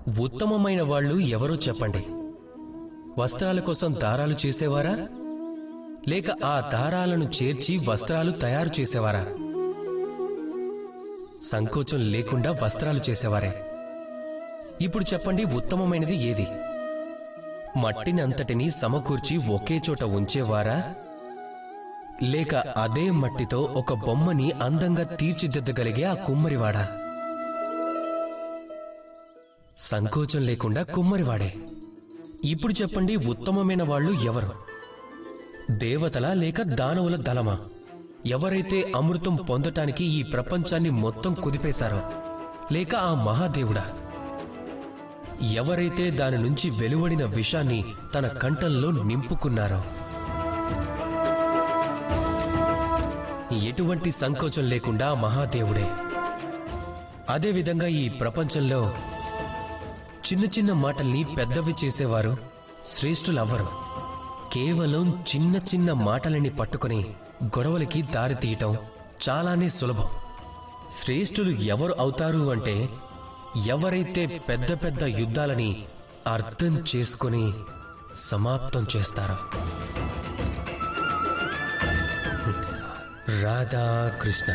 ఉత్తమమైన వాళ్ళు ఎవరో చెప్పండి. వస్త్రాల కోసం దారాలు చేసేవారా, లేక ఆ దారాలను చేర్చి వస్త్రాలు తయారు చేసేవారా? సంకోచం లేకుండా వస్త్రాలు చేసేవారే. ఇప్పుడు చెప్పండి, ఉత్తమమైనది ఏది? మట్టిని అంతటినీ సమకూర్చి ఒకే చోట ఉంచేవారా, లేక అదే మట్టితో ఒక బొమ్మని అందంగా తీర్చిదిద్దగలిగే ఆ కుమ్మరివాడా? సంకోచం లేకుండా కుమ్మరివాడే. ఇప్పుడు చెప్పండి, ఉత్తమమైన వాళ్ళు ఎవరు? దేవతల లేక దానవుల దళమా? ఎవరైతే అమృతం పొందటానికి ఈ ప్రపంచాన్ని మొత్తం కుదిపేశారో, లేక ఆ మహాదేవుడా? ఎవరైతే దాని నుంచి వెలువడిన విషాన్ని తన కంఠంలో నింపుకున్నారో? ఎటువంటి సంకోచం లేకుండా మహాదేవుడే. అదేవిధంగా ఈ ప్రపంచంలో చిన్న చిన్న మాటల్ని పెద్దవి చేసేవారు శ్రేష్ఠులవ్వరు. కేవలం చిన్న చిన్న మాటలని పట్టుకుని గొడవలకి దారితీయటం చాలానే సులభం. శ్రేష్ఠులు ఎవరు అవుతారు అంటే, ఎవరైతే పెద్ద పెద్ద యుద్ధాలని అర్థం చేసుకుని సమాప్తం చేస్తారో. రాధాకృష్ణ.